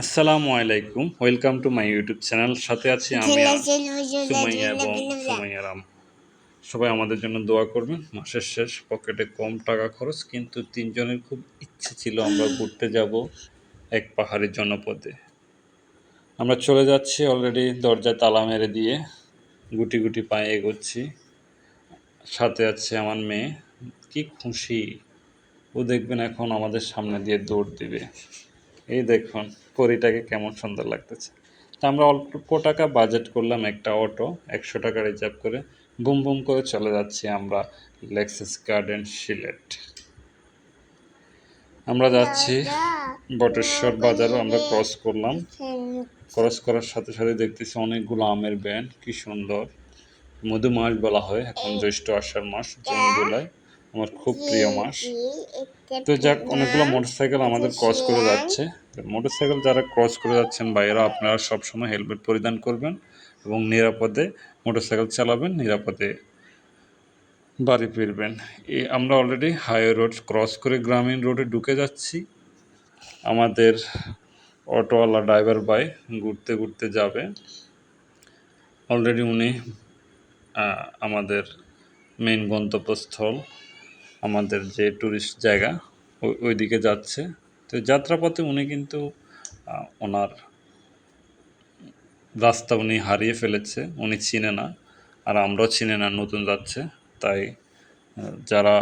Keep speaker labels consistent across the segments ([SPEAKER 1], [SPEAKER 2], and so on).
[SPEAKER 1] আসসালামু আলাইকুম, welcome to my YouTube channel. সাথে আছি আমি সুমাইয়া এবং সুমাইয়ারাম। সবাই আমাদের জন্য দোয়া করবেন। মাসের শেষ, পকেটে কম টাকা খরচ, কিন্তু তিনজনের খুব ইচ্ছে ছিল আমরা ঘুরতে যাব এক পাহাড়ি জনপদে। আমরা চলে যাচ্ছি, অলরেডি দরজায় তালা মেরে দিয়ে গুটি গুটি পায়ে এগোচ্ছি। সাথে আছে আমার মেয়ে, কি খুশি ও! দেখবেন এখন আমাদের সামনে দিয়ে দৌড় দিবে। এই দেখুন পরীটাকে কেমন সুন্দর লাগতেছে। তা আমরা অল্প টাকা বাজেট করলাম একটা অটো, 100 টাকা রিজার্ভ করে বুম বুম করে চলে যাচ্ছি আমরা লেক্সাস গার্ডেন সিলেট। আমরা যাচ্ছি বটেশ্বর বাজারও আমরা ক্রস করলাম। ক্রস করার সাথে সাথে দেখতেছি অনেকগুলো আমের ভ্যান, কি সুন্দর। মধু মাস বলা হয় এখন, জ্যৈষ্ঠ আষাঢ় মাস, জুন জুলাই আমার খুব প্রিয় মাস। তো যাক, অনেকগুলো মোটরসাইকেল আমাদের ক্রস করে যাচ্ছে। মোটরসাইকেল যারা ক্রস করে যাচ্ছেন ভাইয়েরা, আপনারা সবসময় হেলমেট পরিধান করবেন এবং নিরাপদে মোটরসাইকেল চালাবেন, নিরাপদে বাড়ি ফিরবেন। আমরা অলরেডি হাইওয়ে রোড ক্রস করে গ্রামীণ রোডে ঢুকে যাচ্ছি। আমাদের অটোওয়ালা ড্রাইভার ভাই ঘুরতে ঘুরতে যাবে। অলরেডি উনি আমাদের মেইন গন্তব্যস্থল, আমাদের যে ট্যুরিস্ট জায়গা, ওই দিকে যাচ্ছে। তো যাত্রাপথে উনি কিন্তু ওনার রাস্তা উনি হারিয়ে ফেলেছে, উনি চিনে না, আর আমরাও চিনে না, নতুন যাচ্ছে। তাই যারা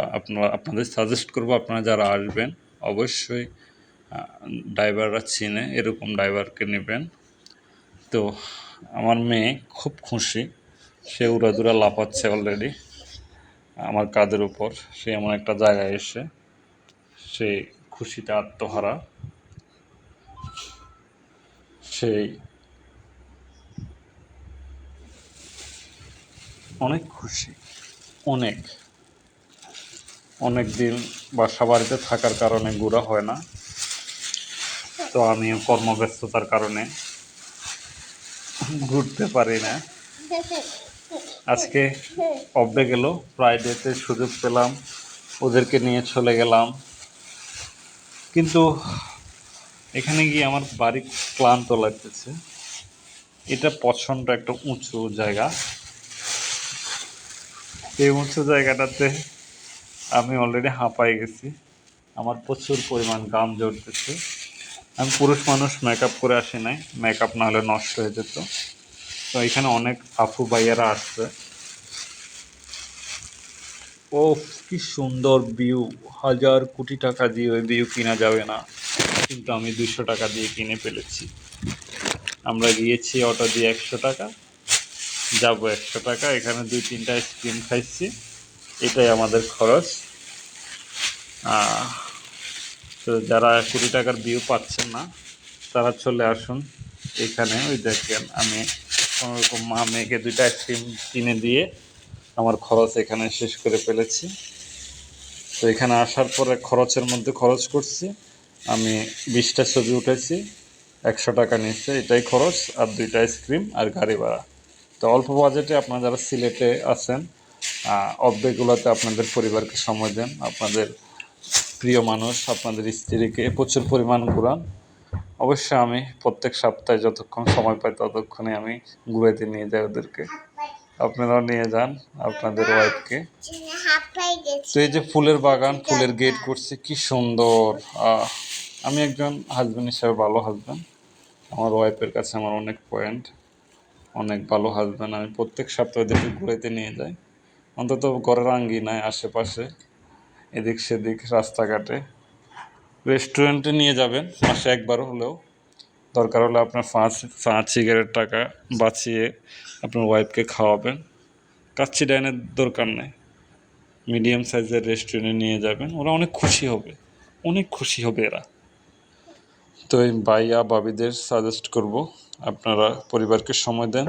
[SPEAKER 1] আপনাদের সাজেস্ট করবো, আপনারা যারা আসবেন অবশ্যই ড্রাইভাররা চিনে এরকম ড্রাইভারকে নেবেন। তো আমার মেয়ে খুব খুশি, সে উড়াদুরা লাফাচ্ছে অলরেডি আমার কাঁধের উপর। সে এমন একটা জায়গায় এসে সে খুশিতে আত্মহারা, সেই অনেক খুশি, অনেক অনেক দিন বাসা বাড়িতে থাকার কারণে ঘোরা হয় না। তো আমি কর্মব্যস্ততার কারণে ঘুরতে পারি না। আজকে অফডে গেল, ফ্রাইডেতে সুযোগ পেলাম, ওদেরকে নিয়ে চলে গেলাম। কিন্তু এখানে গিয়ে আমার বাড়ি ক্লান্ত লাগতেছে। এটা প্রচণ্ড একটা উঁচু জায়গা। এই উঁচু জায়গাটাতে আমি অলরেডি হাঁপাই গেছি, আমার প্রচুর পরিমাণ ঘাম ঝরতেছে। আমি পুরুষ মানুষ, মেকআপ করে আসি নাই, মেকআপ না হলে নষ্ট হয়ে যেত। তো এখানে অনেক আফু ভাইয়ারা আসছে। ও, কি সুন্দর ভিউ! 1000 কোটি টাকা দিয়ে ওই ভিউ কিনা যাবে না, কিন্তু আমি 200 টাকা দিয়ে কিনে ফেলেছি। আমরা গিয়েছি অটো দিয়ে 100 টাকা, যাবো 100 টাকা। এখানে 2-3টা আইসক্রিম খাইছি, এটাই আমাদের খরচ। তো যারা 20 টাকার ভিউ পাচ্ছেন না, তারা চলে আসুন এখানে। ওই দেখেন আমি কোনোরকম মা মেয়েকে 2টা আইসক্রিম কিনে দিয়ে আমার খরচ এখানে শেষ করে ফেলেছি। তো এখানে আসার পরে খরচের মধ্যে খরচ করছি আমি 20টা ছবি উঠেছি, 100 টাকা নিচ্ছে, এটাই খরচ, আর 2টা আইসক্রিম আর গাড়ি ভাড়া। তো অল্প বাজেটে আপনারা যারা সিলেটে আছেন, অফডেগুলোতে আপনাদের পরিবারকে সময় দেন, আপনাদের প্রিয় মানুষ, আপনাদের স্ত্রীকে প্রচুর পরিমাণ ঘুরান। অবশ্যই আমি প্রত্যেক সপ্তাহে যতক্ষণ সময় পাই ততক্ষণে আমি ঘুরাইতে নিয়ে যাই ওদেরকে। আপনারাও নিয়ে যান আপনাদের ওয়াইফকে। তো এই যে ফুলের বাগান, ফুলের গেট করছে, কি সুন্দর! আমি একজন হাজব্যান্ড হিসেবে ভালো হাজব্যান্ড, আমার ওয়াইফের কাছে আমার অনেক পয়েন্ট, অনেক ভালো হাজব্যান্ড। আমি প্রত্যেক সপ্তাহে ওদেরকে ঘুরাইতে নিয়ে যাই, অন্তত ঘরের আঙ্গিনায়, আশেপাশে, এদিক সেদিক, রাস্তাঘাটে। রেস্টুরেন্টে নিয়ে যাবেন মাসে একবার হলেও। দরকার হলে আপনার চা সিগারেট টাকা বাঁচিয়ে আপনার ওয়াইফকে খাওয়াবেন। কাচ্চি ডাইনের দরকার নেই, মিডিয়াম সাইজের রেস্টুরেন্টে নিয়ে যাবেন, ওরা অনেক খুশি হবে, অনেক খুশি হবে এরা। তো এই ভাইয়া ভাবিদের সাজেস্ট করব, আপনারা পরিবারকে সময় দেন,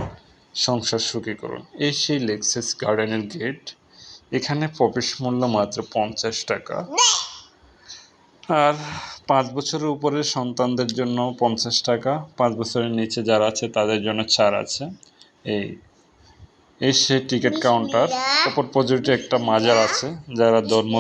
[SPEAKER 1] সংসার সুখী করুন। এই সেই লেক্সাস গার্ডেনের গেট। এখানে প্রবেশ মূল্য মাত্র 50 টাকা, আর 5 বছরের উপরের সন্তানদের জন্য 50 টাকা, 5 বছরের নিচে যারা আছে তাদের জন্য ছাড় আছে। এই সেই টিকিট কাউন্টার। অপর পজিটিভ একটা মাজার আছে, যারা ধর্ম